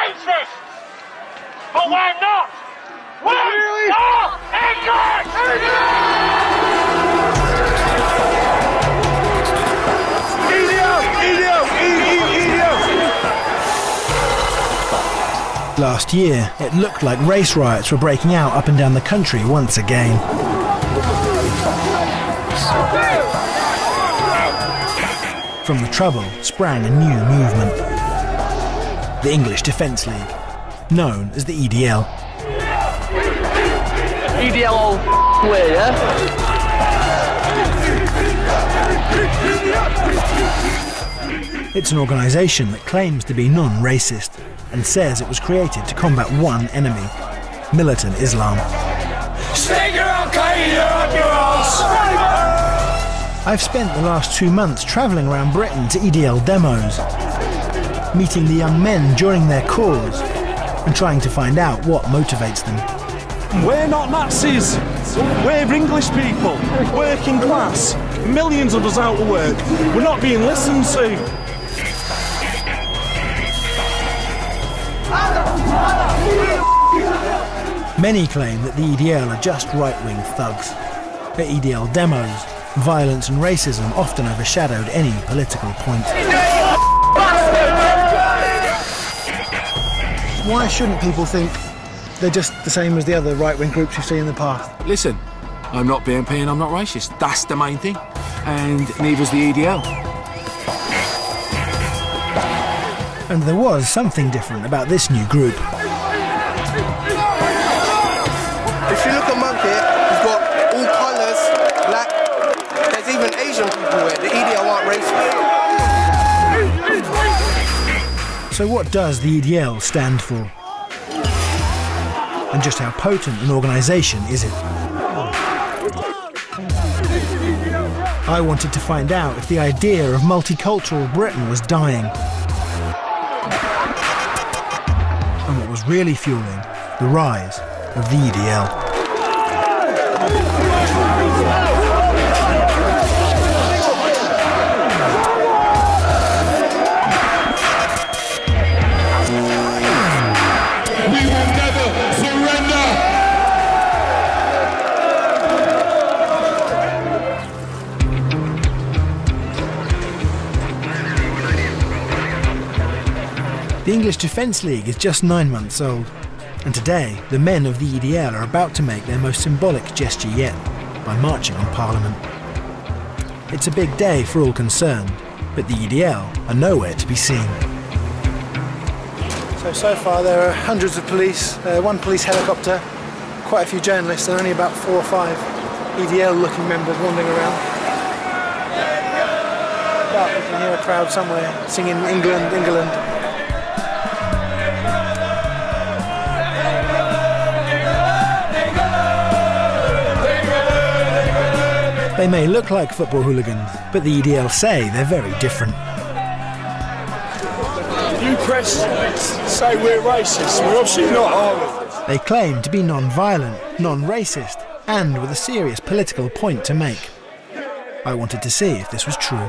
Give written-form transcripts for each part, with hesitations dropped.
racist! But we're not! We are English! Last year, it looked like race riots were breaking out up and down the country once again. From the trouble sprang a new movement. The English Defence League, known as the EDL. EDL all way, yeah? It's an organisation that claims to be non-racist and says it was created to combat one enemy, militant Islam. Stick your Al-Qaeda up your arse! I've spent the last 2 months travelling around Britain to EDL demos, meeting the young men joining their cause and trying to find out what motivates them. We're not Nazis. We're English people, working class. Millions of us out of work. We're not being listened to. Many claim that the EDL are just right-wing thugs. At EDL demos, violence and racism often overshadowed any political point. Why shouldn't people think they're just the same as the other right-wing groups you've seen in the past? Listen, I'm not BNP and I'm not racist. That's the main thing. And neither's the EDL. And there was something different about this new group. If you look among it, you've got all colours, black, there's even Asian people here. The EDL aren't racist. So what does the EDL stand for? And just how potent an organisation is it? I wanted to find out if the idea of multicultural Britain was dying. And what was really fueling the rise of the EDL. We will never surrender! The English Defence League is just 9 months old, and today the men of the EDL are about to make their most symbolic gesture yet by marching on Parliament. It's a big day for all concerned, but the EDL are nowhere to be seen. So far there are hundreds of police, one police helicopter, quite a few journalists, and only about 4 or 5 EDL-looking members wandering around. But we can hear a crowd somewhere singing England, England. They may look like football hooligans, but the EDL say they're very different. You press say we're racist. We're obviously not, are we? They claim to be non-violent, non-racist, and with a serious political point to make. I wanted to see if this was true.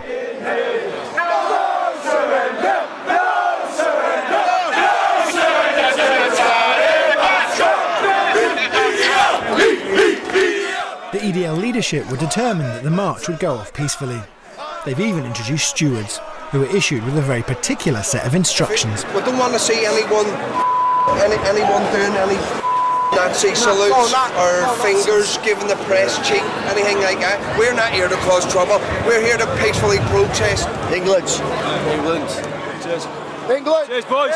The EDL leadership were determined that the march would go off peacefully. They've even introduced stewards, who were issued with a very particular set of instructions. We don't want to see anyone doing any Nazi salutes or fingers giving the press cheek, anything like that. We're not here to cause trouble. We're here to peacefully protest. England. England. Cheers. England. Cheers, boys.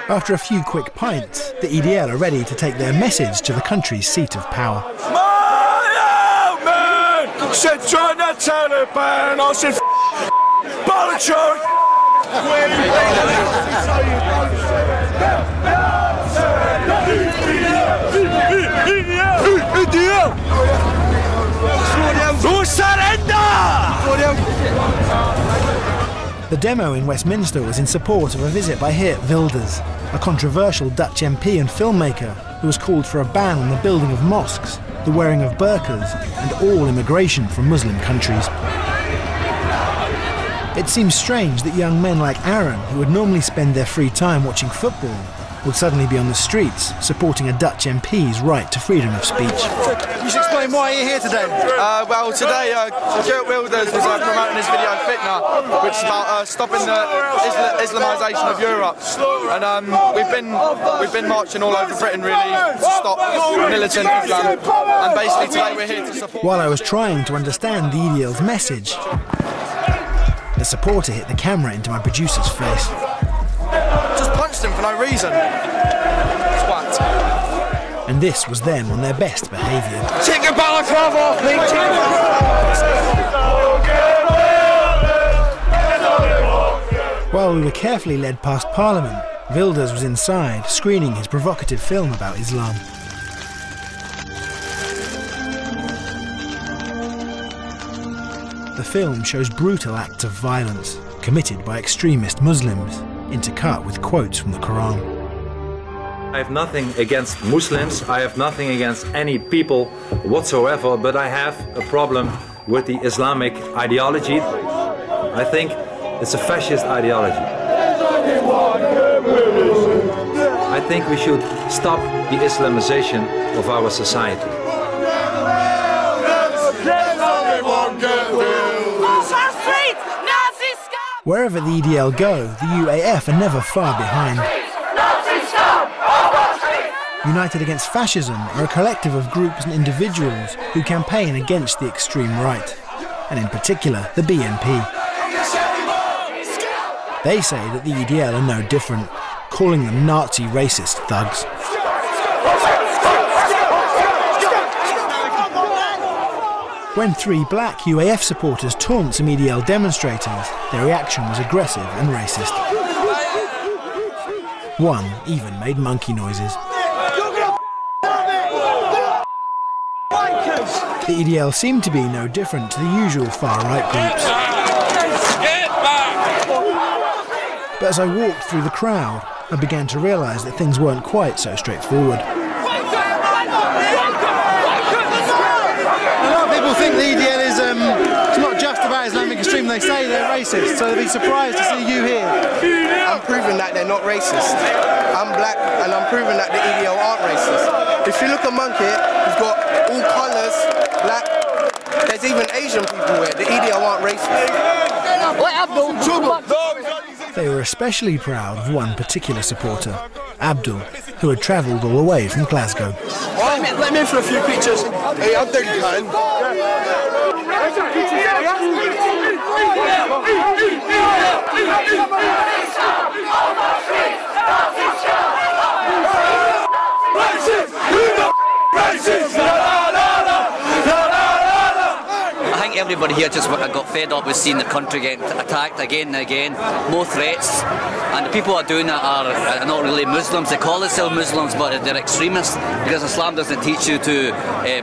After a few quick pints, the EDL are ready to take their message to the country's seat of power. My man said join the Taliban. I said Bolshevik. The demo in Westminster was in support of a visit by Geert Wilders, a controversial Dutch MP and filmmaker who has called for a ban on the building of mosques, the wearing of burqas, and all immigration from Muslim countries. It seems strange that young men like Aaron, who would normally spend their free time watching football, would suddenly be on the streets supporting a Dutch MP's right to freedom of speech. You should explain why you're here today. Well, today Kurt Wilders was promoting his video Fitna, which is about stopping the Islamisation of Europe. And we've been marching all over Britain really to stop militant Islam. And basically today we're here to support. While I was trying to understand the EDL's message, the supporter hit the camera into my producer's face. Just punched him for no reason. Twat. And this was them on their best behaviour. Take your balaclava off, mate! While we were carefully led past Parliament, Wilders was inside, screening his provocative film about Islam. The film shows brutal acts of violence committed by extremist Muslims, intercut with quotes from the Quran. I have nothing against Muslims, I have nothing against any people whatsoever, but I have a problem with the Islamic ideology. I think it's a fascist ideology. I think we should stop the Islamization of our society. Wherever the EDL go, the UAF are never far behind. United Against Fascism are a collective of groups and individuals who campaign against the extreme right, and in particular the BNP. They say that the EDL are no different, calling them Nazi racist thugs. When 3 black UAF supporters taunt some EDL demonstrators, their reaction was aggressive and racist. One even made monkey noises. The EDL seemed to be no different to the usual far-right groups. But as I walked through the crowd, I began to realise that things weren't quite so straightforward. People think the EDL is it's not just about Islamic extremism, they say they're racist, so they'll be surprised to see you here. I'm proving that they're not racist. I'm black and I'm proving that the EDL aren't racist. If you look among it, you've got all colours, black, there's even Asian people here. The EDL aren't racist. They were especially proud of one particular supporter, Abdul, who had travelled all the way from Glasgow. Let me in for a few pictures. Hey, I'm Dirty Khan. I think everybody here just got fed up with seeing the country getting attacked again and again, more threats, and the people who are doing that are not really Muslims. They call themselves Muslims, but they're extremists, because Islam doesn't teach you to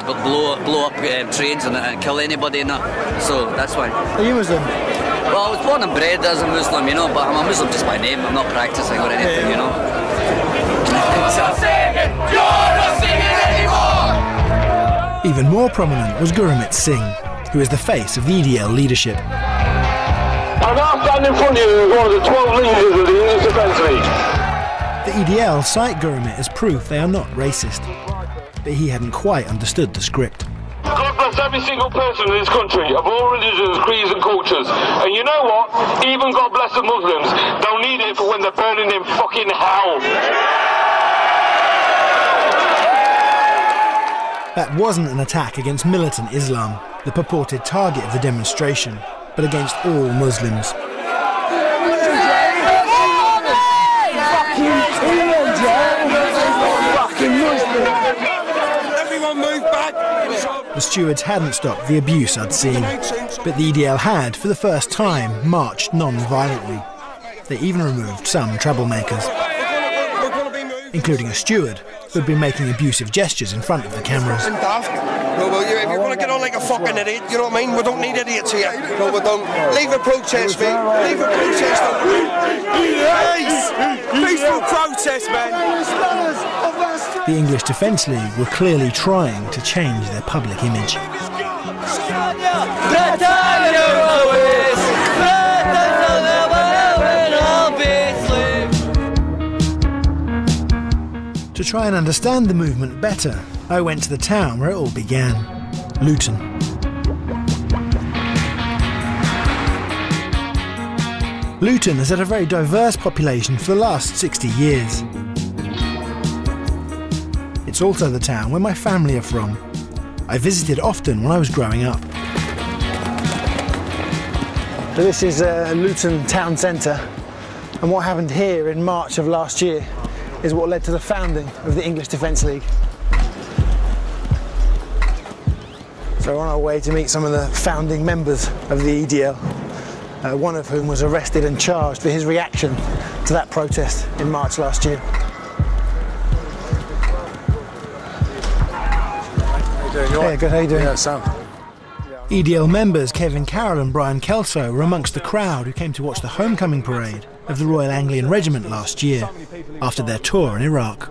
blow up trains and kill anybody and that. So that's why. Are you Muslim? Well, I was born and bred as a Muslim, you know, but I'm a Muslim just by name. I'm not practicing or anything, you know. Even more prominent was Gurmit Singh, who is the face of the EDL leadership. I'm now standing in front of you as one of the 12 leaders of the English Defence League. The EDL cite Gurmit as proof they are not racist, but he hadn't quite understood the script. God bless every single person in this country, of all religions, creeds and cultures. And you know what? Even God bless the Muslims, they'll need it for when they're burning in fucking hell. That wasn't an attack against militant Islam, the purported target of the demonstration, but against all Muslims. Everyone move back! The stewards hadn't stopped the abuse I'd seen, but the EDL had, for the first time, marched non-violently. They even removed some troublemakers, including a steward who had been making abusive gestures in front of the cameras. No, will you? If you're going to get on like a fucking idiot, you know what I mean? We don't need idiots here. No, we don't. Leave a protest, mate. Leave a protest. Peace! Peaceful protest, man. The English Defence League were clearly trying to change their public image. To try and understand the movement better, I went to the town where it all began, Luton. Luton has had a very diverse population for the last 60 years. It's also the town where my family are from. I visited often when I was growing up. So this is Luton town centre, and what happened here in March of last year is what led to the founding of the English Defence League. So we're on our way to meet some of the founding members of the EDL, one of whom was arrested and charged for his reaction to that protest in March last year. How you doing? Yeah, good, how you doing? Yeah, Sam. EDL members Kevin Carroll and Brian Kelso were amongst the crowd who came to watch the homecoming parade of the Royal Anglian Regiment last year, after their tour in Iraq.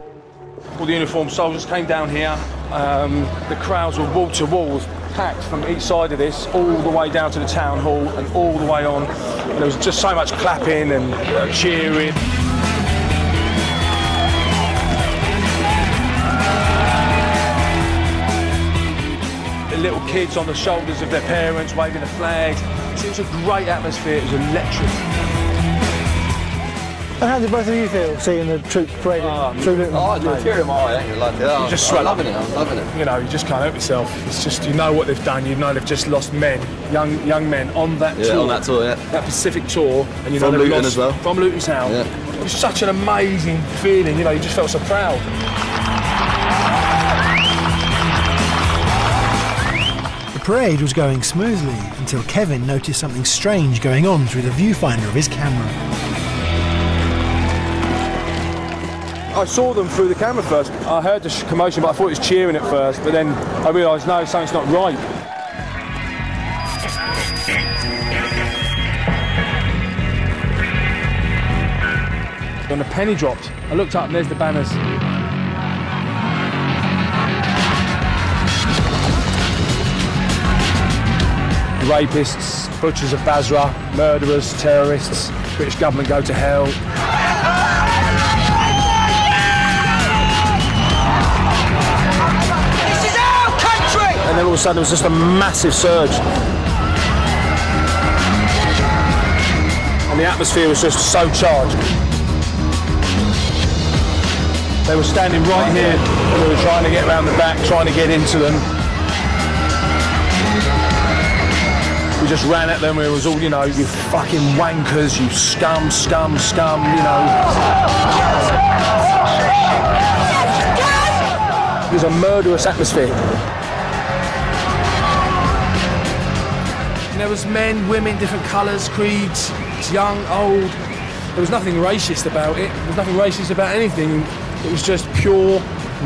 All the uniformed soldiers came down here. The crowds were wall to wall, packed from each side of this, all the way down to the town hall and all the way on. And there was just so much clapping and cheering. Little kids on the shoulders of their parents waving the flags. It was a great atmosphere, it was electric. And how did both of you feel seeing the troops parading through Luton? Oh, I tear in my eye, like that. You just I'm loving it, I'm loving it. You know, you just can't help yourself. It's just, you know what they've done, you know they've just lost men, young men on that tour. Yeah, on that tour, yeah. That Pacific tour. And you know from they've Luton lost, as well. From Luton Town. Yeah. It was such an amazing feeling, you know, you just felt so proud. The parade was going smoothly until Kevin noticed something strange going on through the viewfinder of his camera. I saw them through the camera first. I heard the commotion, but I thought it was cheering at first, but then I realised, no, something's not right. When the penny dropped, I looked up and there's the banners. Rapists, butchers of Basra, murderers, terrorists, British government go to hell. This is our country! And then all of a sudden there was just a massive surge. And the atmosphere was just so charged. They were standing right here and we were trying to get around the back, trying to get into them. We just ran at them, it was all, you know, you fucking wankers, you scum, you know. It was a murderous atmosphere. And there was men, women, different colours, creeds, young, old. There was nothing racist about it, there was nothing racist about anything. It was just pure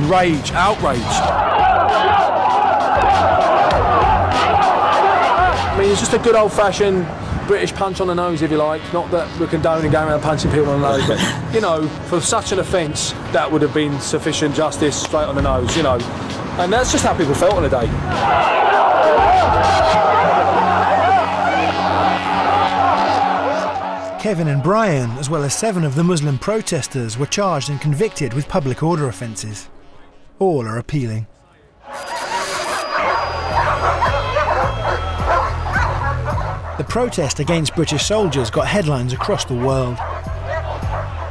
rage, outrage. I mean, it's just a good old-fashioned British punch on the nose, if you like. Not that we're condoning going around punching people on the nose, but, you know, for such an offence, that would have been sufficient justice straight on the nose, you know. And that's just how people felt on the day. Kevin and Brian, as well as 7 of the Muslim protesters, were charged and convicted with public order offences. All are appealing. The protest against British soldiers got headlines across the world.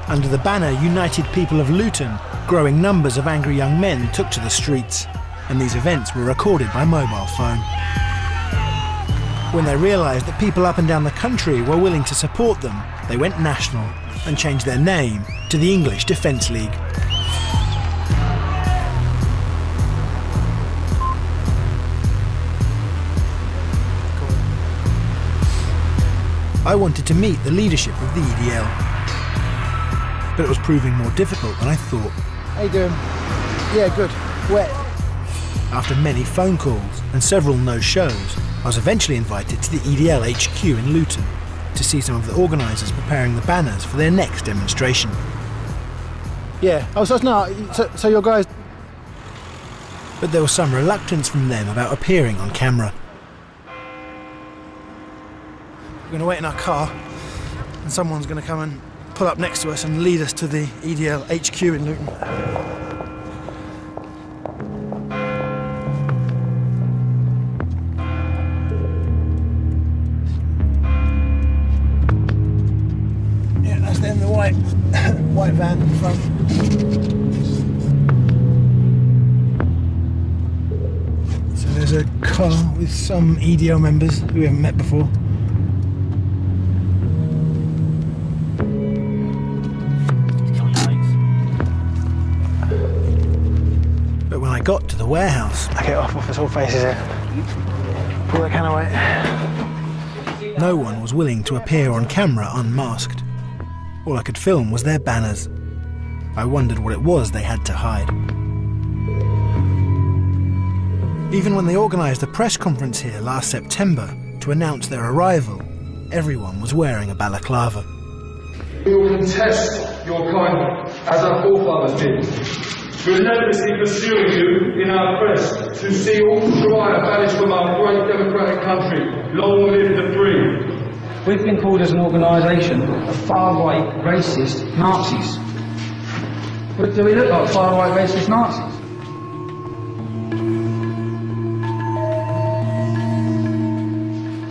Under the banner United People of Luton, growing numbers of angry young men took to the streets, and these events were recorded by mobile phone. When they realised that people up and down the country were willing to support them, they went national and changed their name to the English Defence League. I wanted to meet the leadership of the EDL, but it was proving more difficult than I thought. How you doing? Yeah, good. Wet. After many phone calls and several no-shows, I was eventually invited to the EDL HQ in Luton to see some of the organisers preparing the banners for their next demonstration. Yeah, so your guys... But there was some reluctance from them about appearing on camera. We're going to wait in our car and someone's going to come and pull up next to us and lead us to the EDL HQ in Luton. white, white van in front. So there's a car with some EDL members who we haven't met before. But when I got to the warehouse, I get off Office All Faces here. Pull that can away. No one was willing to appear on camera unmasked. All I could film was their banners. I wondered what it was they had to hide. Even when they organised a press conference here last September to announce their arrival, everyone was wearing a balaclava. We will contest your kindness, as our forefathers did, relentlessly pursuing you in our quest to see all desire banished from our great democratic country. Long live the free. We've been called as an organisation of far-right racist Nazis. But do we look like far-right racist Nazis?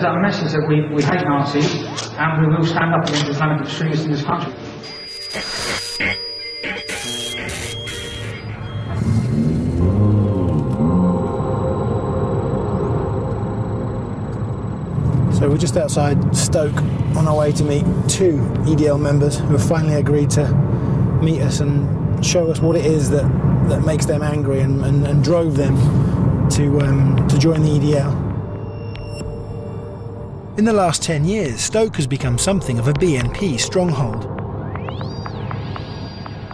That message that we hate Nazis and we will stand up against Islamic extremists in this country. So we're just outside Stoke on our way to meet 2 EDL members who have finally agreed to meet us and show us what it is that makes them angry and drove them to join the EDL. In the last 10 years, Stoke has become something of a BNP stronghold.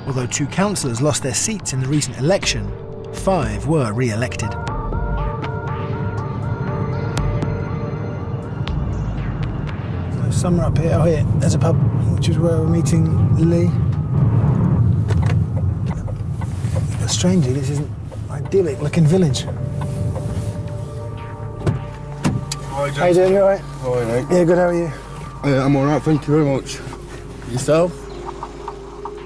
Although 2 councillors lost their seats in the recent election, 5 were re-elected. Some are up here. Oh, here, there's a pub, which is where we're meeting Lee. But strangely, this is an idyllic looking village. Hi, how you doing? You alright? Hi, mate. Yeah, good. How are you? I'm alright, thank you very much. Yourself?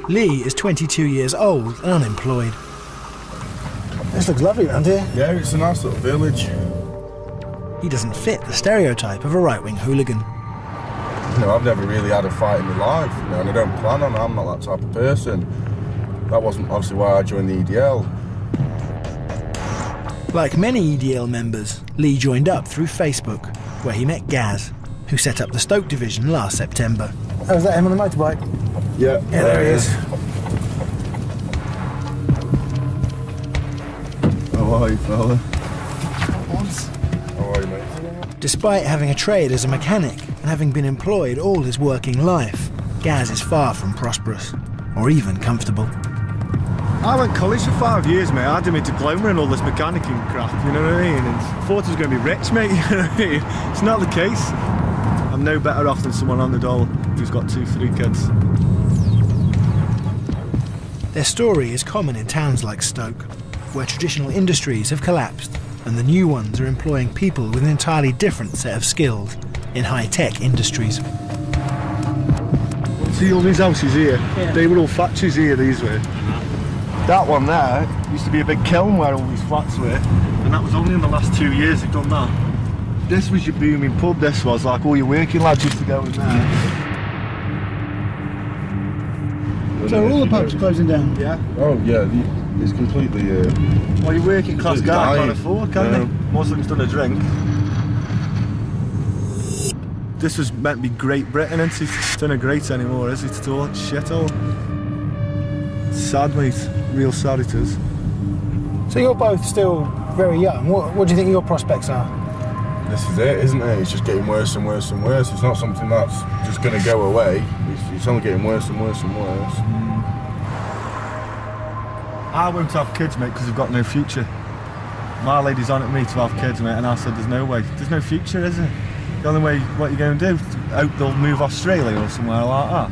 Lee is 22 years old and unemployed. This looks lovely around here. Yeah, it's a nice little village. He doesn't fit the stereotype of a right-wing hooligan. You know, I've never really had a fight in my life, you know, and I don't plan on it. I'm not that type of person. That wasn't obviously why I joined the EDL. Like many EDL members, Lee joined up through Facebook, where he met Gaz, who set up the Stoke division last September. Oh, is that him on the motorbike? Yeah. Yeah, there he is. How are you, fella? How are you, mate? Despite having a trade as a mechanic and having been employed all his working life, Gaz is far from prosperous, or even comfortable. I went to college for 5 years, mate. I didn't mean to glamour and all this mechanicking crap, you know what I mean? And thought I was going to be rich, mate, you know what I mean? It's not the case. I'm no better off than someone on the dole who's got 2-3 kids. Their story is common in towns like Stoke, where traditional industries have collapsed and the new ones are employing people with an entirely different set of skills in high-tech industries. See all these houses here? Yeah. They were all factories here, these were. That one there used to be a big kiln where all these flats were, and that was only in the last 2 years they've done that. This was your booming pub, this was, like all your working lads used to go in there. So all the pubs are closing down? Yeah. Oh yeah, it's completely... well, your working class guy can't afford, can they? Muslims don't drink. This was meant to be Great Britain, and it's not great anymore, is it at all? It's shithole. Sad, mate. Real sad it is. So you're both still very young. What do you think your prospects are? This is it, isn't it? It's just getting worse and worse and worse. It's not something that's just going to go away. It's only getting worse and worse and worse. I won't have kids, mate, because I've got no future. My lady's on at me to have kids, mate, and I said there's no way. There's no future, is there? The only way, what you're going to do, hope they'll move Australia or somewhere like that.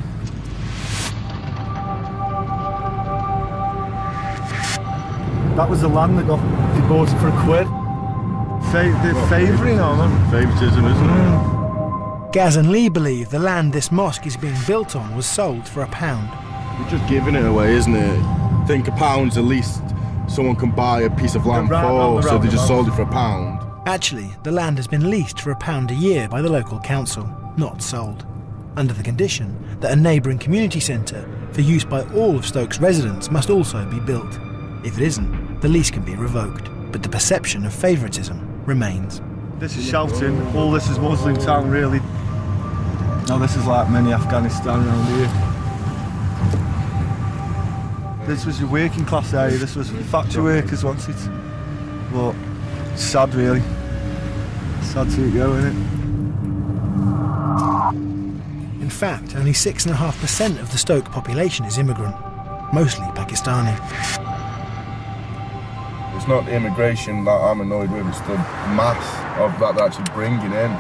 That was the land that they bought it for a quid. They're favouring, aren't they? Favouritism, isn't it? Gaz and Lee believe the land this mosque is being built on was sold for £1. You're just giving it away, isn't it? I think £1's the least someone can buy a piece of land for, so they just sold it for £1. Actually, the land has been leased for £1 a year by the local council, not sold. under the condition that a neighbouring community centre for use by all of Stoke's residents must also be built. If it isn't, the lease can be revoked, but the perception of favouritism remains. This is shouting, all this is Muslim town really. Now this is like mini Afghanistan around here. This was your working class area, this was factory workers wanted. But it's sad really. It's sad to go, isn't it? In fact, only 6.5% of the Stoke population is immigrant, mostly Pakistani. It's not the immigration that I'm annoyed with, it's the mass of that they're actually bringing in.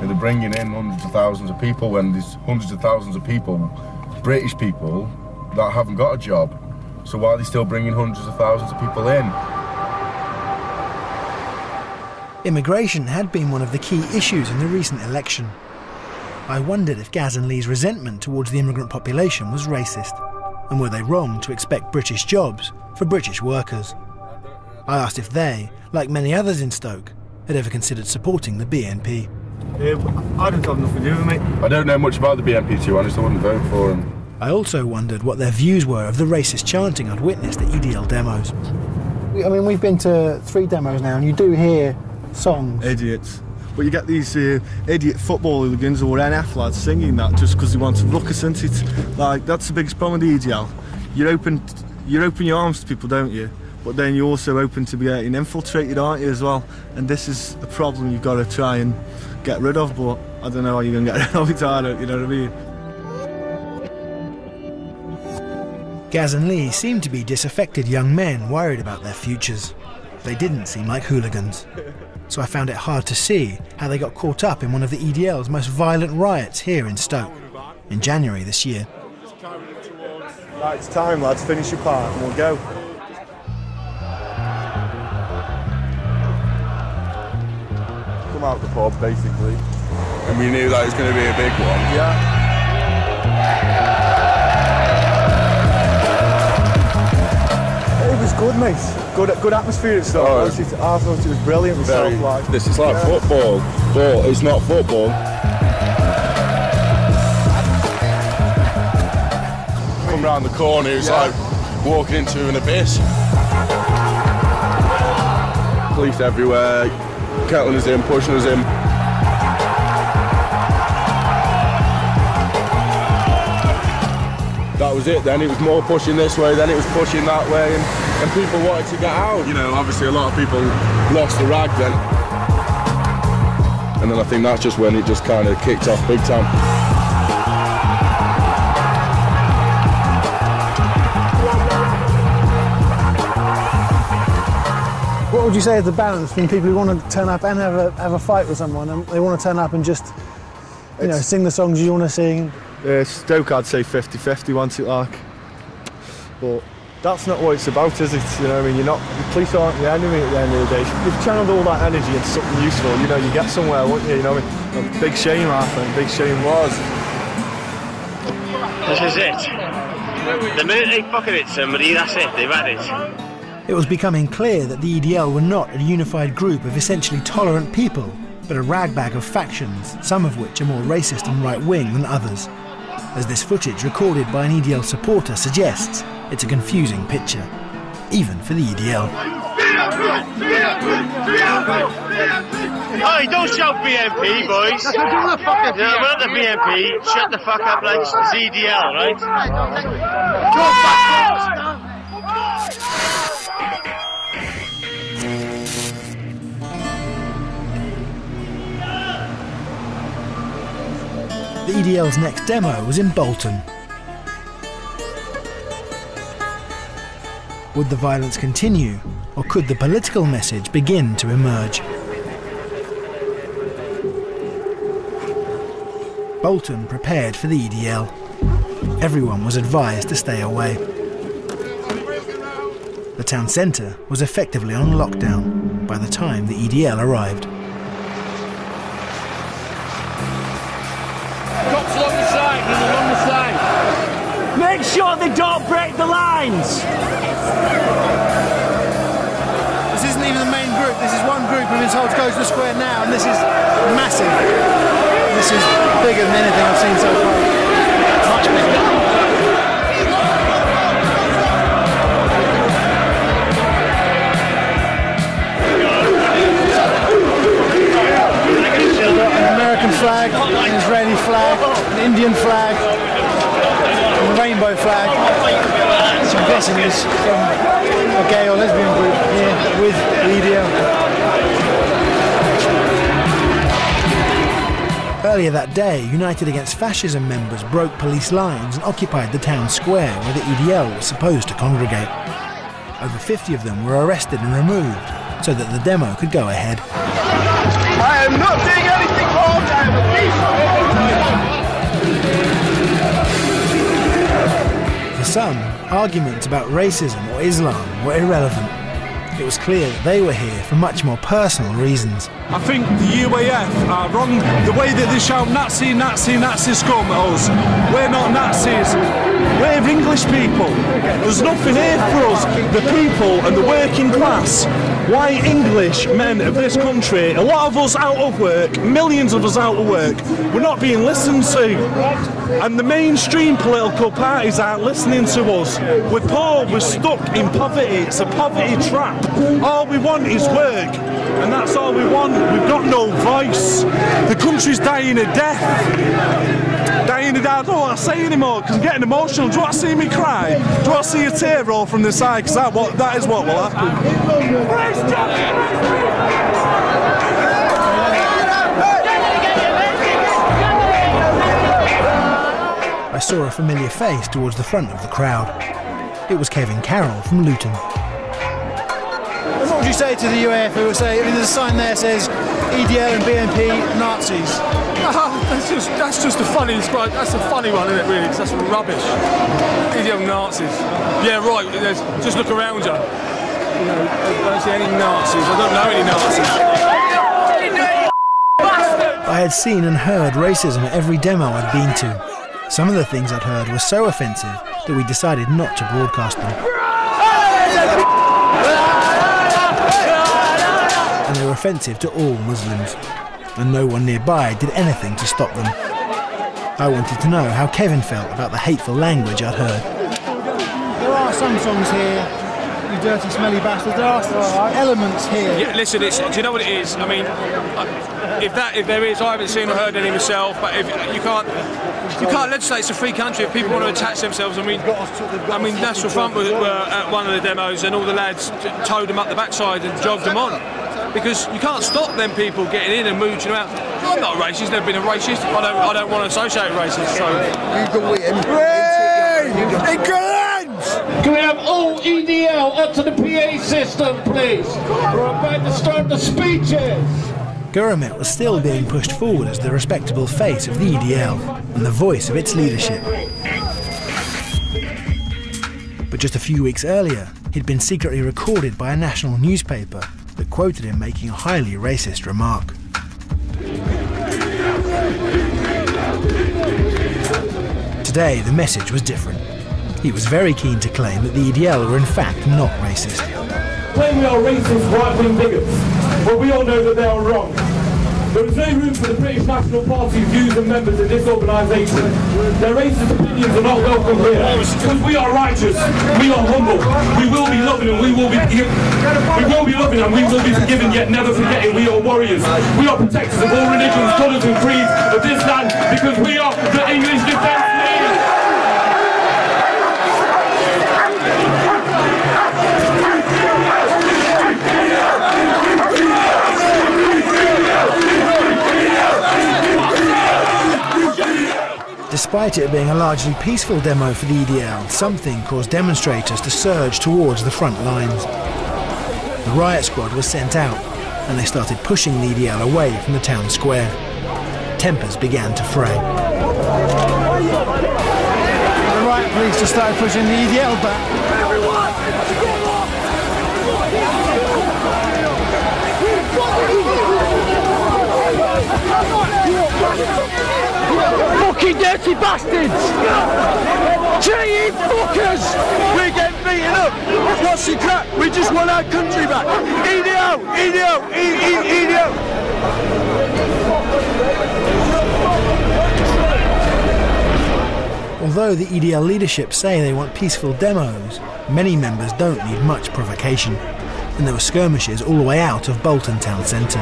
They're bringing in hundreds of thousands of people when there's hundreds of thousands of people, British people, that haven't got a job. So why are they still bringing hundreds of thousands of people in? Immigration had been one of the key issues in the recent election. I wondered if Gaz and Lee's resentment towards the immigrant population was racist, and were they wrong to expect British jobs for British workers? I asked if they, like many others in Stoke, had ever considered supporting the BNP. I don't have nothing to do with it, mate. I don't know much about the BNP, to be honest, I wouldn't vote for them. I also wondered what their views were of the racist chanting I'd witnessed at EDL demos. I mean, we've been to 3 demos now, and you do hear songs. Idiots. But you get these idiot football hooligans or NF lads singing that just because they want to ruckus, isn't it? Like, that's the biggest problem with the EDL. You open your arms to people, don't you? But then you're also open to be getting infiltrated, aren't you, as well? And this is a problem you've got to try and get rid of, but I don't know how you're going to get rid of it, I don't, you know what I mean? Gaz and Lee seemed to be disaffected young men worried about their futures. They didn't seem like hooligans. So I found it hard to see how they got caught up in one of the EDL's most violent riots here in Stoke, in January this year. Right, it's time, lads, finish your part and we'll go. Come out the pub, basically. And we knew that it was going to be a big one. Yeah. It was good, mate. Good atmosphere and stuff. I thought it was brilliant myself. This is like football, but it's not football. Come round the corner, it's like walking into an abyss. Police everywhere, kettling us in, pushing us in. That was it then, it was more pushing this way, then it was pushing that way, and people wanted to get out. You know, obviously a lot of people lost the rag then. And then I think that's just when it just kind of kicked off big time. What would you say is the balance between people who want to turn up and have a fight with someone, and they want to turn up and just, you know, sing the songs you want to sing? Stoke, I'd say 50-50, wants it like. But that's not what it's about, is it? You know what I mean? The police aren't the enemy at the end of the day. If you've channeled all that energy into something useful, you know, you get somewhere, won't you? You know what I mean? A big shame, I think. Big shame was. This is it. The minute they fucking hit somebody, that's it. They've had it. It was becoming clear that the EDL were not a unified group of essentially tolerant people, but a ragbag of factions, some of which are more racist and right-wing than others. As this footage recorded by an EDL supporter suggests, it's a confusing picture, even for the EDL. Oi, don't shout BNP, boys. We're not the BNP. Shut the fuck up, like it's EDL, right? The EDL's next demo was in Bolton. Would the violence continue, or could the political message begin to emerge? Bolton prepared for the EDL. Everyone was advised to stay away. The town centre was effectively on lockdown by the time the EDL arrived. Cops along the side, along the side. Make sure they don't break the lines. This isn't even the main group, this is one group, and it's told to go to the square now, and this is massive. This is bigger than anything I've seen so far. Much bigger. An American flag, an Israeli flag, an Indian flag, and a rainbow flag. So I'm guessing it's from a gay or lesbian group here with the EDL. Earlier that day, United Against Fascism members broke police lines and occupied the town square where the EDL was supposed to congregate. Over 50 of them were arrested and removed so that the demo could go ahead. I am not doing anything wrong, I am a peaceful. For some, arguments about racism or Islam were irrelevant. It was clear that they were here for much more personal reasons. I think the UAF are wrong. The way that they shout Nazi, Nazi, Nazi scum at us. We're not Nazis. We're English people. There's nothing here for us. The people and the working class, white English men of this country, a lot of us out of work, millions of us out of work, we're not being listened to. And the mainstream political parties aren't listening to us. We're poor, we're stuck in poverty. It's a poverty trap. All we want is work, and that's all we want. We've got no voice. The country's dying of death. Dying of death. I don't want to say anymore because I'm getting emotional. Do you want to see me cry? Do you want to see a tear roll from the side? Because that is what will happen. I saw a familiar face towards the front of the crowd. It was Kevin Carroll from Luton. What would you say to the UAF who would say, I mean, there's a sign there that says EDL and BNP Nazis? That's just a funny, that's a funny one, isn't it, really? Because that's rubbish. EDL Nazis. Yeah, right, just look around you. You know, I don't see any Nazis. I don't know any Nazis. I had seen and heard racism at every demo I'd been to. Some of the things I'd heard were so offensive that we decided not to broadcast them. And they were offensive to all Muslims, and no one nearby did anything to stop them. I wanted to know how Kevin felt about the hateful language I'd heard. There are some songs here, you dirty smelly bastards, there are elements here. Yeah, listen, do you know what it is? I mean, if there is, I haven't seen or heard any myself, but if you can't legislate. It's a free country. If people want to attach themselves, I mean, National Front were at one of the demos, and all the lads towed them up the backside and jogged them on, because you can't stop them people getting in and mooching around. I'm not a racist. Never been a racist. I don't want to associate racists. So you can win. Can we have all EDL onto the PA system, please? We're about to start the speeches. Gurumit was still being pushed forward as the respectable face of the EDL and the voice of its leadership. But just a few weeks earlier, he'd been secretly recorded by a national newspaper that quoted him making a highly racist remark. Today, the message was different. He was very keen to claim that the EDL were in fact not racist. Claim we are racist right-wing bigots, but we all know that they are wrong. There is no room for the British National Party views and members in this organisation. Their racist opinions are not welcome here, because we are righteous, we are humble, we will be loving and we will be forgiven, yet never forgetting we are warriors. We are protectors of all religions, colours and creeds of this land, because we are the English Defence League. Despite it being a largely peaceful demo for the EDL, something caused demonstrators to surge towards the front lines. The riot squad was sent out, and they started pushing the EDL away from the town square. Tempers began to fray. The riot police just started pushing the EDL back. Fucking dirty bastards! Cheating fuckers! We're getting beaten up! What's the crap? We just want our country back! EDL! EDL! EDL! Although the EDL leadership say they want peaceful demos, many members don't need much provocation, and there were skirmishes all the way out of Bolton town centre.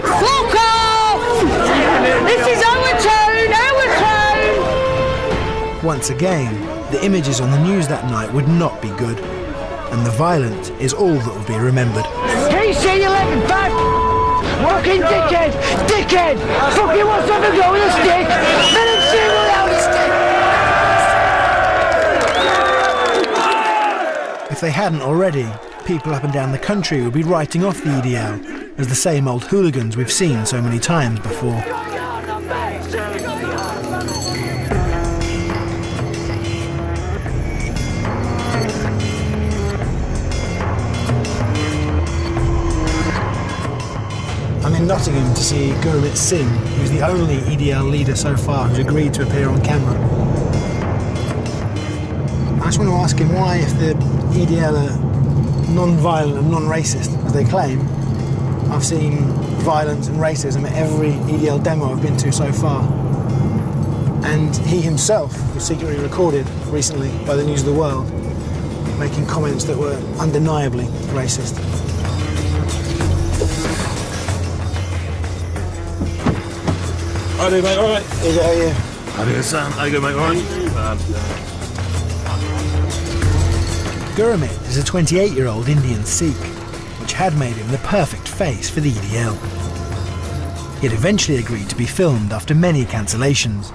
Fuck off! This is our town, our town! Once again, the images on the news that night would not be good, and the violence is all that will be remembered. TC11, bad fucking dickhead! Dickhead! Fucking wants to have a go with a stick! Let him see without a stick! If they hadn't already, people up and down the country would be writing off the EDL as the same old hooligans we've seen so many times before. I'm in Nottingham to see Gurmit Singh, who's the only EDL leader so far who's agreed to appear on camera. I just want to ask him why, if the EDL are non-violent and non-racist, as they claim, I've seen violence and racism at every EDL demo I've been to so far. And he himself was secretly recorded recently by the News of the World, making comments that were undeniably racist. How do you, mate? All right? Is it, how are you? How do you, Sam? How you going, mate? All right? Gurmit is a 28-year-old Indian Sikh, which had made him the perfect face for the EDL. He had eventually agreed to be filmed after many cancellations,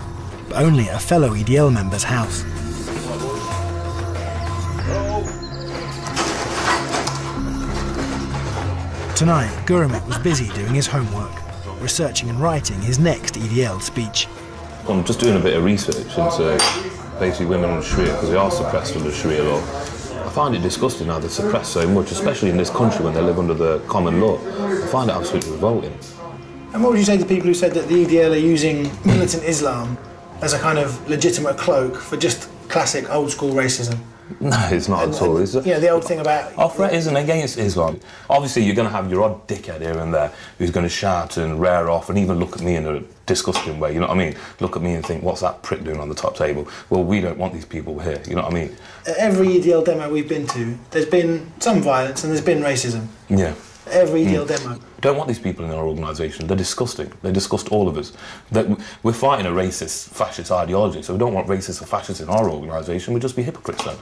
but only at a fellow EDL member's house. Tonight, Gurmit was busy doing his homework, researching and writing his next EDL speech. I'm just doing a bit of research into basically women in Sharia, because they are suppressed under Sharia law. I find it disgusting how they're suppressed so much, especially in this country when they live under the common law. I find it absolutely revolting. And what would you say to people who said that the EDL are using militant Islam as a kind of legitimate cloak for just classic old school racism? No, it's not at all. It's, the old thing about... Our threat isn't against Islam. Obviously, you're going to have your odd dickhead here and there who's going to shout and rear off and even look at me in a disgusting way, you know what I mean? Look at me and think, what's that prick doing on the top table? Well, we don't want these people here, you know what I mean? At every EDL demo we've been to, there's been some violence and there's been racism. Yeah. Every EDL demo. Don't want these people in our organisation. They're disgusting. They disgust all of us. We're fighting a racist, fascist ideology, so we don't want racists or fascists in our organisation. We'd just be hypocrites then.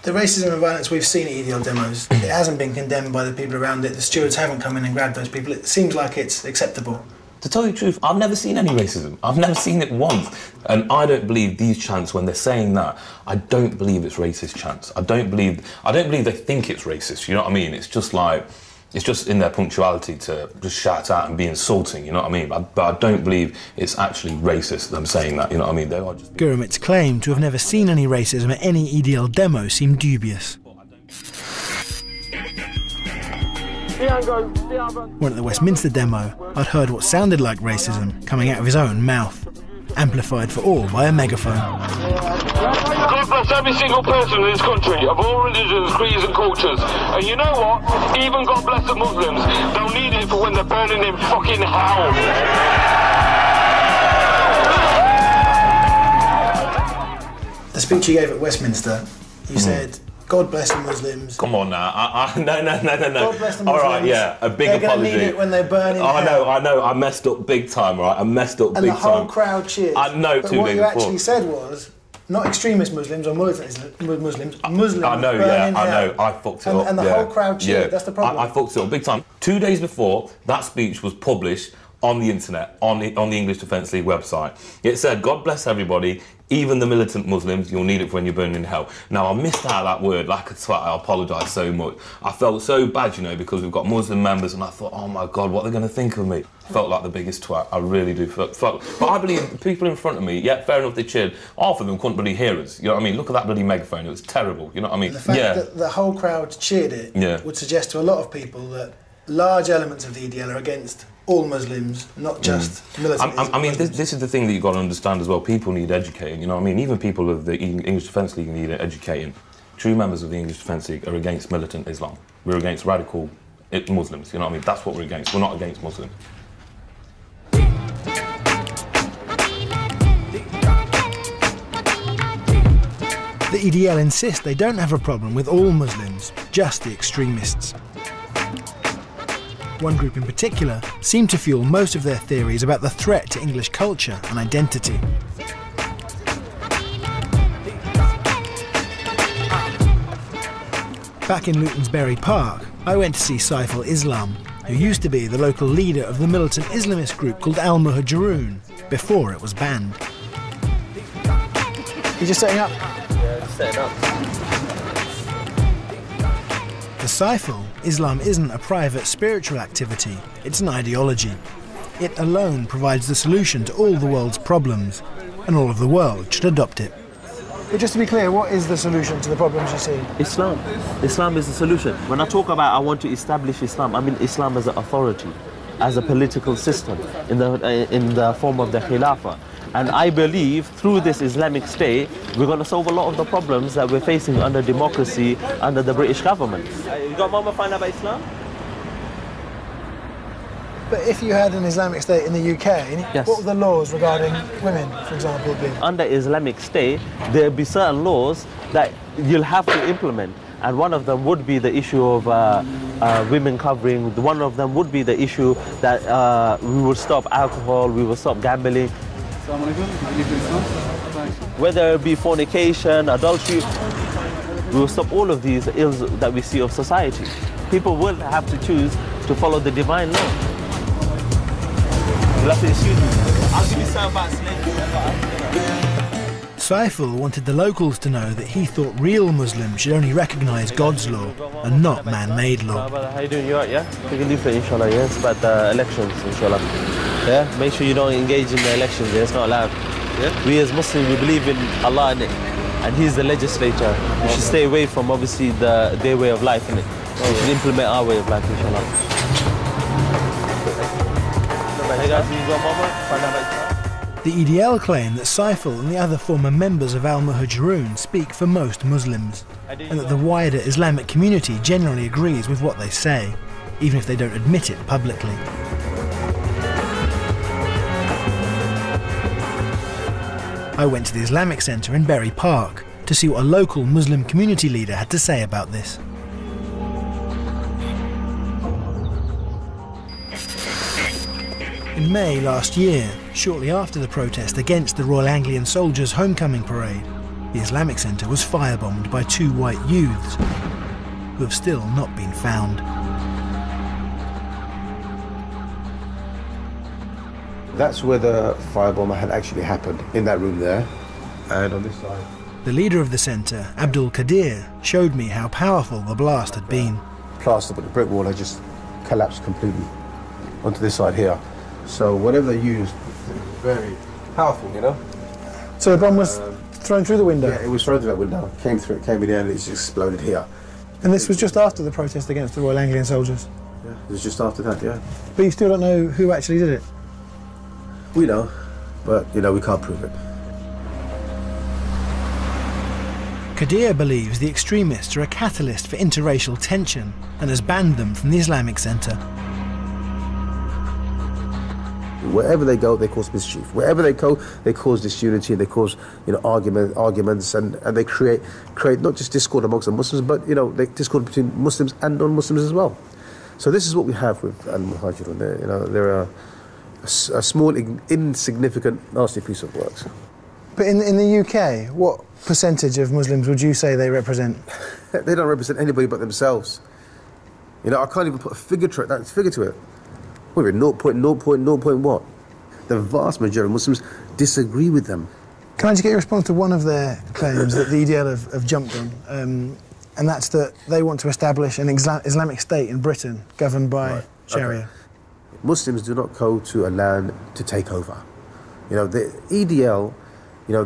The racism and violence we've seen at EDL demos, it hasn't been condemned by the people around it. The stewards haven't come in and grabbed those people. It seems like it's acceptable. To tell you the truth, I've never seen any racism. I've never seen it once. And I don't believe these chants, when they're saying that, I don't believe it's racist chants. I don't believe they think it's racist, you know what I mean? It's just like, it's just in their punctuality to just shout out and be insulting, you know what I mean? But I don't believe it's actually racist, them saying that, you know what I mean? They are just... Gurmit's claim to have never seen any racism at any EDL demo seemed dubious. When at the Westminster demo, I'd heard what sounded like racism coming out of his own mouth, amplified for all by a megaphone. God bless every single person in this country, of all religions, creeds and cultures. And you know what? Even God bless the Muslims, they'll need it for when they're burning in fucking hell. The speech you gave at Westminster, you said, God bless the Muslims. Come on now, no. God bless the Muslims. All right, yeah, a big apology. They're going to need it when they burn in hell. I know, I messed up big time, right? I messed up big time. And the whole crowd cheered. I know, but what you actually said was, not extremist Muslims or militant Muslims, Muslims. I know, yeah, I know, I fucked it up. And the whole crowd cheered, that's the problem. I fucked it up big time. 2 days before, that speech was published on the internet, on the English Defence League website. It said, God bless everybody, even the militant Muslims, you'll need it for when you're burning in hell. Now, I missed out that word like a twat, I apologise so much. I felt so bad, you know, because we've got Muslim members and I thought, oh my God, what are they going to think of me? I felt like the biggest twat, I really do. But I believe the people in front of me, yeah, fair enough, they cheered. Half of them couldn't really hear us, you know what I mean? Look at that bloody megaphone, it was terrible, you know what I mean? The fact that the whole crowd cheered it would suggest to a lot of people that large elements of the EDL are against all Muslims, not just militant. I mean, this is the thing that you've got to understand as well. People need educating, you know what I mean? Even people of the English Defence League need educating. True members of the English Defence League are against militant Islam. We're against radical Muslims, you know what I mean? That's what we're against. We're not against Muslims. The EDL insist they don't have a problem with all Muslims, just the extremists. One group in particular seemed to fuel most of their theories about the threat to English culture and identity. Back in Luton's Bury Park, I went to see Saif al-Islam, who used to be the local leader of the militant Islamist group called Al-Muhajirun, before it was banned. You're just setting up? Yeah, just setting up. For Saif, Islam isn't a private spiritual activity, it's an ideology. It alone provides the solution to all the world's problems, and all of the world should adopt it. But just to be clear, what is the solution to the problems you see? Islam. Islam is the solution. When I talk about I want to establish Islam, I mean Islam as an authority, as a political system, in the form of the Khilafah. And I believe through this Islamic State, we're going to solve a lot of the problems that we're facing under democracy, under the British government. You got Mama find out about Islam? But if you had an Islamic State in the UK, yes. What would the laws regarding women, for example, be? Under Islamic State, there'll be certain laws that you'll have to implement. And one of them would be the issue of women covering. One of them would be the issue that we will stop alcohol, we will stop gambling. Whether it be fornication, adultery, we will stop all of these ills that we see of society. People will have to choose to follow the divine law. You'll have to excuse me. I'll give you some about Saiful wanted the locals to know that he thought real Muslims should only recognise God's law and not man-made law. How you doing? You alright, yeah? Take a leaflet, inshallah, yeah? It's about the elections, inshallah. Yeah? Make sure you don't engage in the elections, yeah? It's not allowed. Yeah? We as Muslims, we believe in Allah, innit? And He's the legislator. We should stay away from, obviously, their way of life, innit? We should implement our way of life, inshallah. Hey guys, you got Mama? Find out about The EDL claim that Saiful and the other former members of Al-Muhajirun speak for most Muslims, and that the wider Islamic community generally agrees with what they say, even if they don't admit it publicly. I went to the Islamic Centre in Bury Park to see what a local Muslim community leader had to say about this. In May last year, shortly after the protest against the Royal Anglian Soldiers' homecoming parade, the Islamic Centre was firebombed by 2 white youths who have still not been found. That's where the firebomb had actually happened, in that room there, and on this side. The leader of the centre, Abdul Qadir, showed me how powerful the blast had been. Plaster, but the brick wall had just collapsed completely onto this side here. So whatever they used, very powerful, you know. So the bomb was thrown through the window? Yeah, it was thrown through that window. Came through, came in there, and it just exploded here. And this was just after the protest against the Royal Anglian Soldiers? Yeah, it was just after that, yeah. But you still don't know who actually did it? We know, but, you know, we can't prove it. Qadir believes the extremists are a catalyst for interracial tension and has banned them from the Islamic Centre. Wherever they go, they cause mischief. Wherever they go, they cause disunity, they cause, you know, arguments, and they create not just discord amongst the Muslims, but, you know, discord between Muslims and non-Muslims as well. So this is what we have with Al-Muhajirun. You know, they're a small, insignificant, nasty piece of work. But in the UK, what percentage of Muslims would you say they represent? They don't represent anybody but themselves. You know, I can't even put a figure to it. What are we, 0.0 what? The vast majority of Muslims disagree with them. Can I just get your response to one of their claims that the EDL have jumped on? And that's that they want to establish an Islamic State in Britain governed by Sharia. Okay. Muslims do not go to a land to take over. You know, the EDL, you know,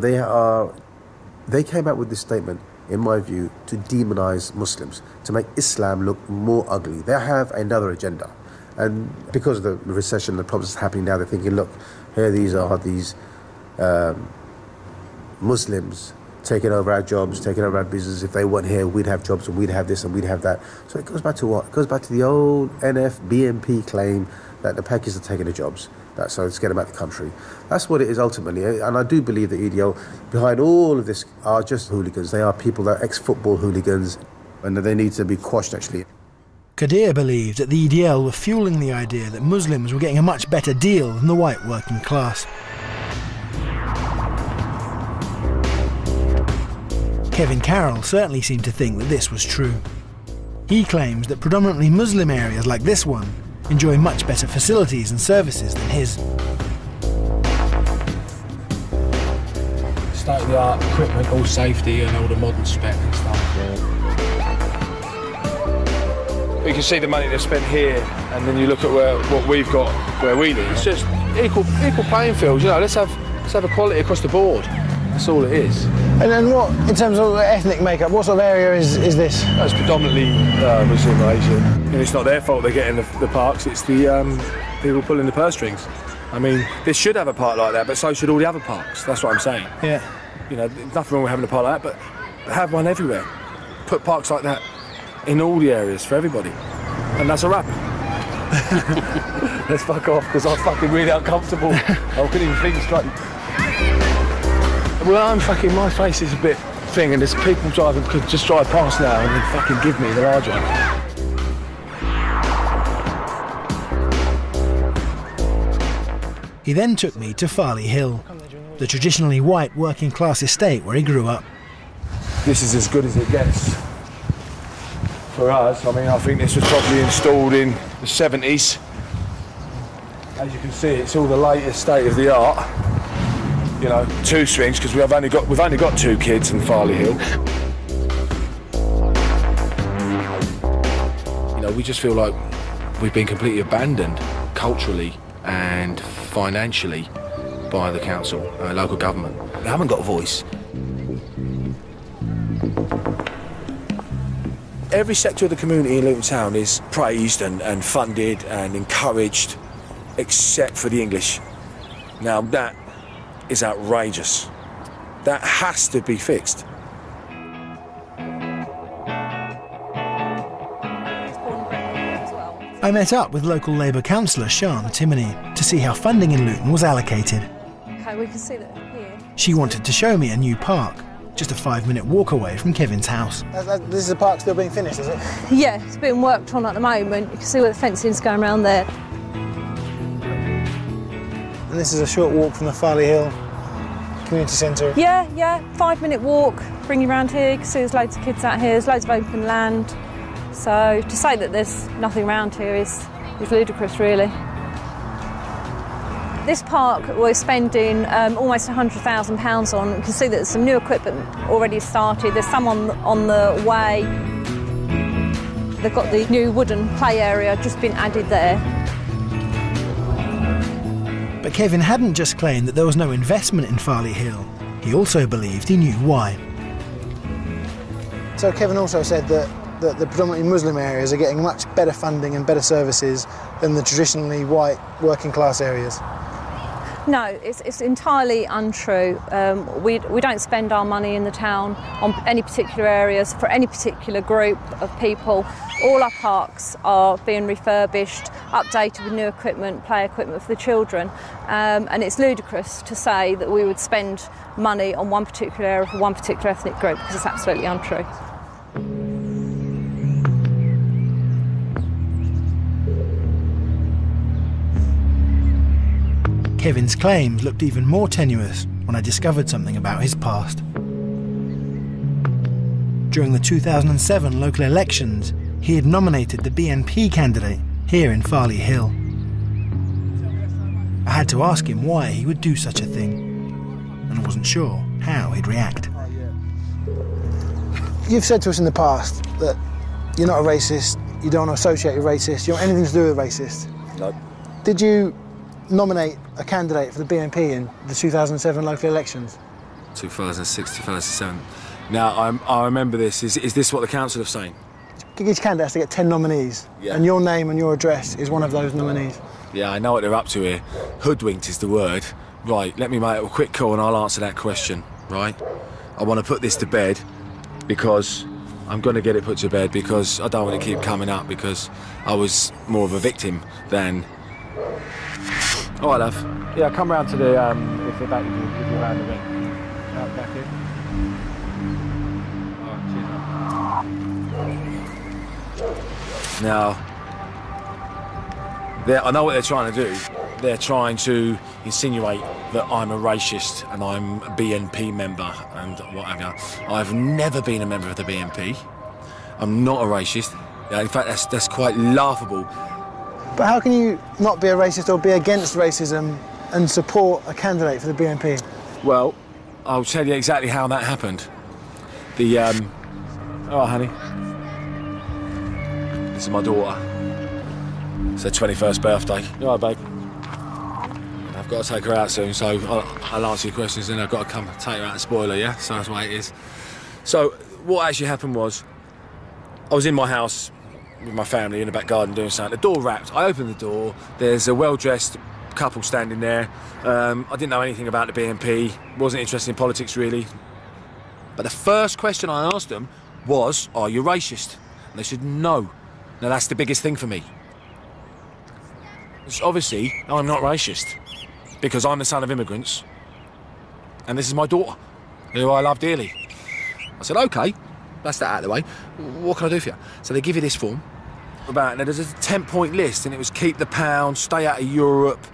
they came out with this statement, in my view, to demonise Muslims, to make Islam look more ugly. They have another agenda. And because of the recession, the problems happening now, they're thinking, look, here these Muslims taking over our jobs, taking over our business. If they weren't here, we'd have jobs and we'd have this and we'd have that. So it goes back to what? It goes back to the old NF, BNP claim that the Pakis are taking the jobs. So let's get them out of the country. That's what it is ultimately. And I do believe the EDL, behind all of this, are just hooligans. They are people that are ex-football hooligans, and they need to be quashed, actually. Kadir believed that the EDL were fueling the idea that Muslims were getting a much better deal than the white working class. Kevin Carroll certainly seemed to think that this was true. He claims that predominantly Muslim areas like this one enjoy much better facilities and services than his. State-of-the-art equipment, all safety and all the modern spec and stuff. You can see the money they've spent here, and then you look at what we've got where we live. It's just equal playing field. You know, let's have equality across the board. That's all it is. And then what, in terms of ethnic makeup, what sort of area is this? It's predominantly Muslim or Asian. And it's not their fault they're getting the parks, it's the people pulling the purse strings. I mean, this should have a park like that, but so should all the other parks. That's what I'm saying. Yeah. You know, there's nothing wrong with having a park like that, but have one everywhere. Put parks like that in all the areas for everybody. And that's a wrap. Let's fuck off, because I'm fucking really uncomfortable. I couldn't even think straight. Well, my face is a bit thing, and there's people driving could just drive past now and then fucking give me the large one. He then took me to Farley Hill, the traditionally white working class estate where he grew up. This is as good as it gets for us. I mean, I think this was probably installed in the 70s. As you can see, it's all the latest state of the art. You know, 2 strings, because we've only got 2 kids in Farley Hill. You know, we just feel like we've been completely abandoned culturally and financially by the council, local government. They haven't got a voice. Every sector of the community in Luton Town is praised and funded and encouraged, except for the English. Now that is outrageous. That has to be fixed. I met up with local Labour councillor Sian Timoney to see how funding in Luton was allocated. Okay, we can see that here. She wanted to show me a new park, just a 5-minute walk away from Kevin's house. This is a park still being finished, is it? Yeah, it's being worked on at the moment. You can see where the fencing's going around there. And this is a short walk from the Farley Hill Community Centre. Yeah, 5-minute walk, bring you around here. You can see there's loads of kids out here, there's loads of open land. So to say that there's nothing around here is ludicrous, really. This park we're spending almost £100,000 on. You can see that there's some new equipment already started. There's some on the way. They've got the new wooden play area just been added there. But Kevin hadn't just claimed that there was no investment in Farley Hill. He also believed he knew why. So Kevin also said that the predominantly Muslim areas are getting much better funding and better services than the traditionally white working class areas. No, it's entirely untrue. We don't spend our money in the town on any particular areas for any particular group of people. All our parks are being refurbished, updated with new equipment, play equipment for the children, and it's ludicrous to say that we would spend money on one particular area for one particular ethnic group, because it's absolutely untrue. Kevin's claims looked even more tenuous when I discovered something about his past. During the 2007 local elections, he had nominated the BNP candidate here in Farley Hill. I had to ask him why he would do such a thing, and wasn't sure how he'd react. You've said to us in the past that you're not a racist, you don't want to associate with racists, you don't want anything to do with a racist. No. Did you nominate a candidate for the BNP in the 2007 local elections? 2006, 2007. Now, I remember this. Is this what the council are saying? Each candidate has to get 10 nominees, and your name and your address is one of those nominees. Yeah, I know what they're up to here. Hoodwinked is the word. Right, let me make a quick call and I'll answer that question, right? I want to put this to bed because I'm going to get it put to bed because I don't want to keep coming up because I was more of a victim than All right, love. Yeah, come round to the, if they're back, if you're around the ring. Back in. All right, cheers, now, I know what they're trying to do. They're trying to insinuate that I'm a racist and I'm a BNP member and what have you. I've never been a member of the BNP. I'm not a racist. In fact, that's quite laughable. But how can you not be a racist or be against racism and support a candidate for the BNP? Well, I'll tell you exactly how that happened. Oh, honey. This is my daughter. It's her 21st birthday. You all right, babe? I've got to take her out soon, so I'll answer your questions, and I've got to come take her out and spoil her, yeah? So that's the way it is. So what actually happened was, I was in my house with my family in the back garden doing something. The door rapped. I opened the door. There's a well-dressed couple standing there. I didn't know anything about the BNP. Wasn't interested in politics, really. But the first question I asked them was, are you racist? And they said, no. Now, that's the biggest thing for me. It's obviously, I'm not racist, because I'm the son of immigrants, and this is my daughter, who I love dearly. I said, OK, that's that out of the way. What can I do for you? So they give you this form. And there's a 10-point list, and it was keep the pound, stay out of Europe,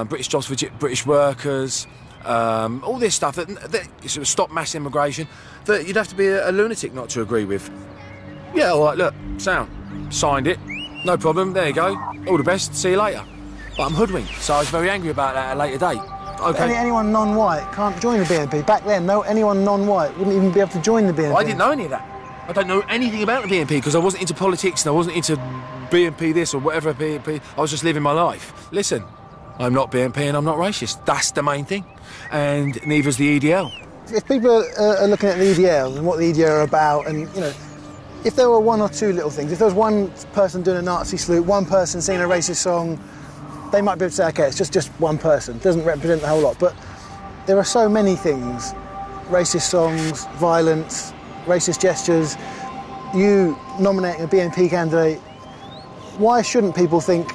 British jobs for British workers, all this stuff that sort of stop mass immigration, that you'd have to be a lunatic not to agree with. Yeah, all right, look, sound. Signed it, no problem, there you go. All the best, see you later. But I'm hoodwinked, so I was very angry about that at a later date. Okay. Anyone non-white can't join the BNP. Back then, anyone non-white wouldn't even be able to join the BNP. Well, I didn't know any of that. I don't know anything about the BNP because I wasn't into politics and I wasn't into BNP this or whatever BNP. I was just living my life. Listen, I'm not BNP and I'm not racist. That's the main thing. And neither's the EDL. If people are looking at the EDL and what the EDL are about, and, you know, if there were one or two little things, if there was one person doing a Nazi salute, one person singing a racist song, they might be able to say, OK, it's just one person. It doesn't represent the whole lot. But there are so many things, racist songs, violence, racist gestures, you nominating a BNP candidate, why shouldn't people think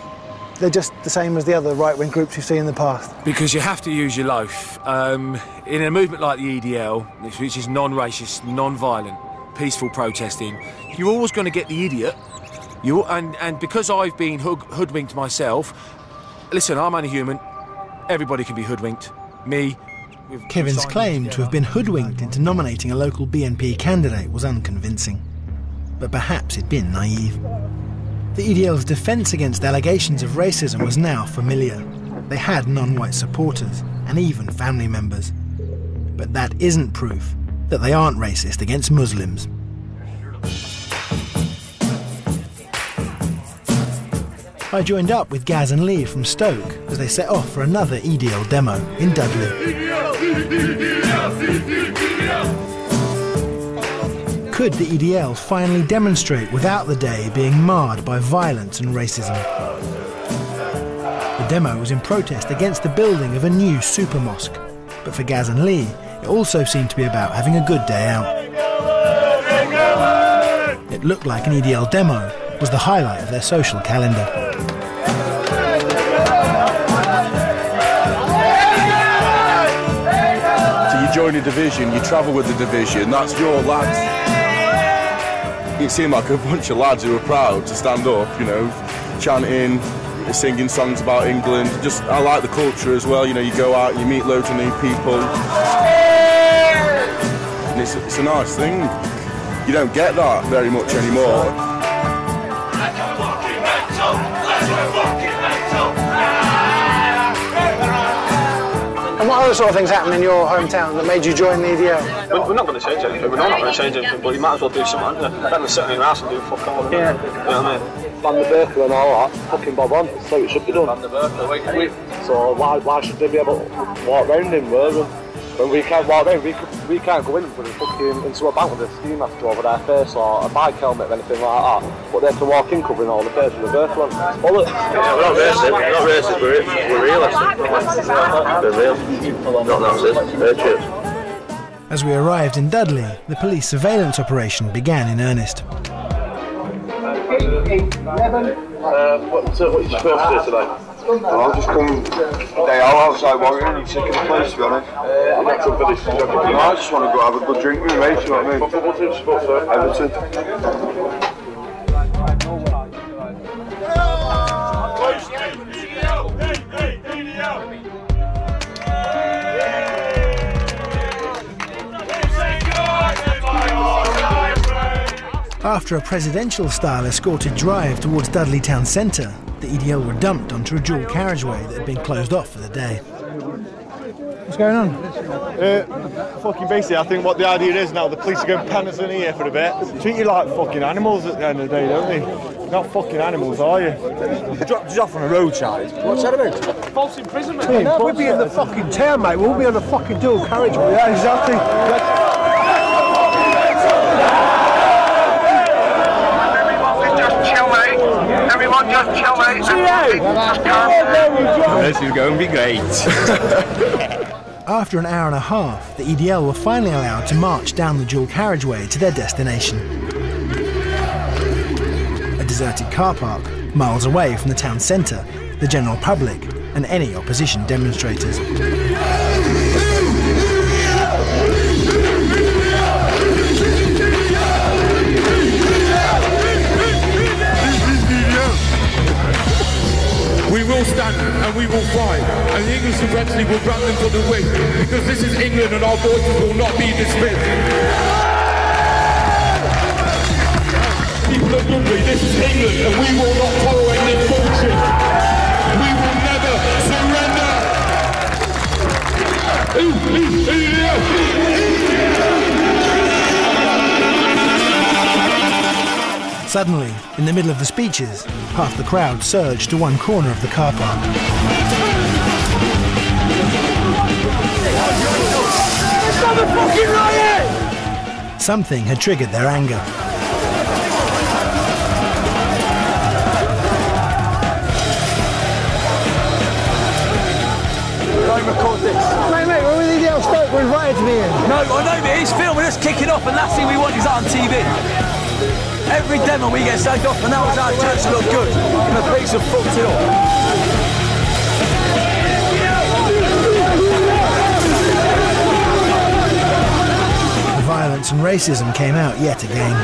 they're just the same as the other right-wing groups you've seen in the past? Because you have to use your loaf. In a movement like the EDL, which is non-racist, non-violent, peaceful protesting, you're always going to get the idiot. And because I've been hoodwinked myself, listen, I'm only human. Everybody can be hoodwinked. Me. Kevin's claim to have been hoodwinked into nominating a local BNP candidate was unconvincing. But perhaps he'd been naive. The EDL's defence against allegations of racism was now familiar. They had non-white supporters, and even family members. But that isn't proof that they aren't racist against Muslims. I joined up with Gaz and Lee from Stoke as they set off for another EDL demo in Dudley. Could the EDL finally demonstrate without the day being marred by violence and racism? The demo was in protest against the building of a new super mosque, but for Gaz and Lee, it also seemed to be about having a good day out. It looked like an EDL demo was the highlight of their social calendar. So you join a division, you travel with the division, that's your lads. It seemed like a bunch of lads who were proud to stand up, you know, chanting, singing songs about England. Just, I like the culture as well, you know, you go out, you meet loads of new people. And it's a nice thing. You don't get that very much anymore. And what other sort of things happened in your hometown that made you join the EDL? We're not going to change anything. We're not going to change anything, but you might as well do something. Better than sitting in your house and doing fuck all. Yeah. You know what I mean? Ban the burqa and all that, fucking bob on, so it should be done. Ban the burqa. So why should they be able to walk round in Worthing? When we can't walk round, we can't go in with fucking into a bank with a ski mask over their face or a bike helmet or anything like that. But they can walk in covering all the face with a burqa on. Bollocks. Yeah, we're not racist, we're realistic. We're real. Not Nazis, patriots. As we arrived in Dudley, the police surveillance operation began in earnest. What's your first day today? Well, I'll just come day out outside Warrior and sick of the place, to be honest. I just want to go have a good drink with my mates, you know what I mean? Everton. After a presidential-style escorted drive towards Dudley Town Centre, the EDL were dumped onto a dual carriageway that had been closed off for the day. What's going on? Fucking basically, I think what the idea is now, the police are going pants in here for a bit. Treat you like fucking animals at the end of the day, don't they? You're not fucking animals, are you? Dropped us off on a roadside. What's that about? False imprisonment. Yeah, we'll be in the fucking town, mate. We'll be on a fucking dual carriageway. Yeah, exactly. Everyone just chill, mate. This is going to be great. After an hour and a half, the EDL were finally allowed to march down the dual carriageway to their destination. A deserted car park, miles away from the town centre, the general public, and any opposition demonstrators. We will stand and we will fight, and the English eventually will grab them to the wing, because this is England and our voices will not be dismissed. People of Dudley, this is England and we will not tolerate this bullshit. We will never surrender. Suddenly, in the middle of the speeches, half the crowd surged to one corner of the car park. Something had triggered their anger. Don't record this. Mate, we're with EDL Stoke. We're invited to be in. No, I know, but it's filming us kicking off, and last thing we want is that on TV. Every demo we get sacked off, and that was our chance to look good. And the police have fucked it up. The violence and racism came out yet again.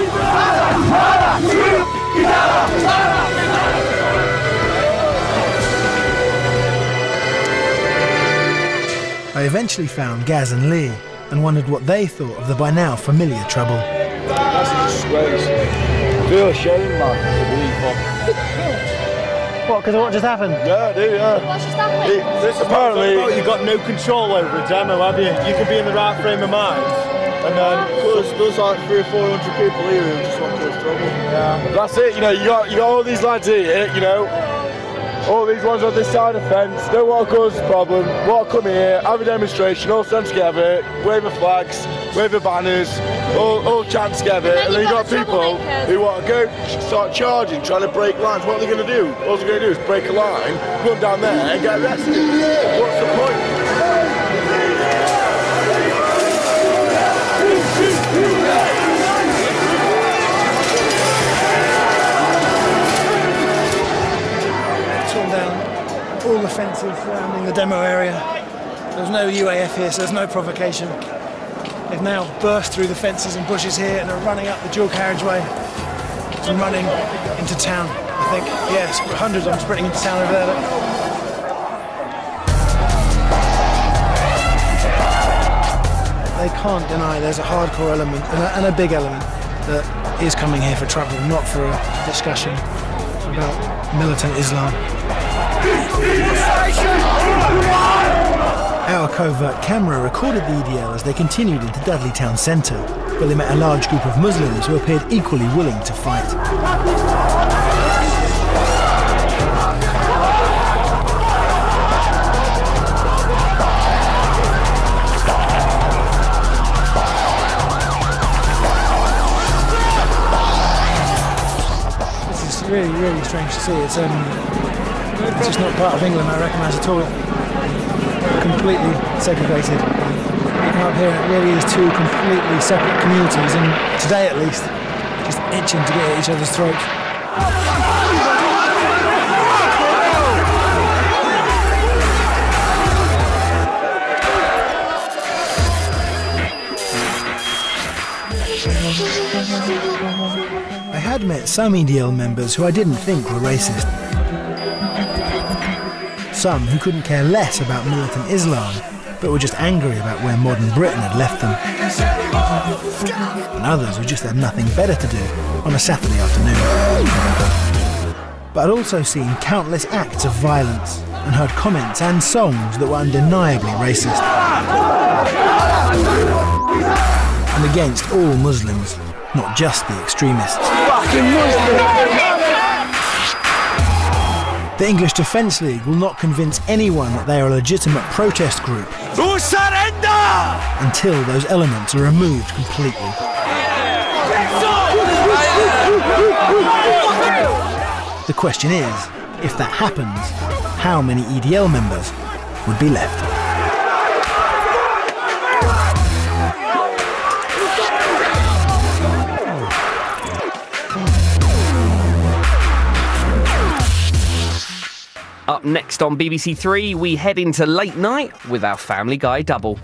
I eventually found Gaz and Lee and wondered what they thought of the by now familiar trouble. That's a disgrace. I feel ashamed, man, to believe What, because of what just happened? Yeah, I do, yeah. What's just happened? Apparently, you've got no control over a demo, have you? You could be in the right frame of mind, and then there's like 300 or 400 people here who just want to cause trouble. Yeah. That's it, you know, you got all these lads here, you know, all these ones on this side of the fence, don't want to cause a problem, want to come here, have a demonstration, all stand together, wave the flags, wave the banners, all chant together, and then you got people who want to go start charging, trying to break lines. What are they going to do? All they're going to do is break a line, run down there and get arrested. What's the point? Torn down all the fences surrounding the demo area. There's no UAF here, so there's no provocation. They've now burst through the fences and bushes here and are running up the dual carriageway and running into town, I think. Yes, hundreds of them sprinting into town over there. Look. They can't deny there's a hardcore element and a big element that is coming here for trouble, not for a discussion about militant Islam. Our covert camera recorded the EDL as they continued into Dudley Town Centre, where they met a large group of Muslims who appeared equally willing to fight. This is really, really strange to see. It's just not part of England I recognise at all. Completely segregated. You come up here and it really is two completely separate communities, and today at least, just itching to get at each other's throats. I had met some EDL members who I didn't think were racist. Some who couldn't care less about militant Islam, but were just angry about where modern Britain had left them. And others who just had nothing better to do on a Saturday afternoon. But I'd also seen countless acts of violence and heard comments and songs that were undeniably racist. And against all Muslims, not just the extremists. The English Defence League will not convince anyone that they are a legitimate protest group until those elements are removed completely. The question is, if that happens, how many EDL members would be left? Up next on BBC Three, we head into late night with our Family Guy double.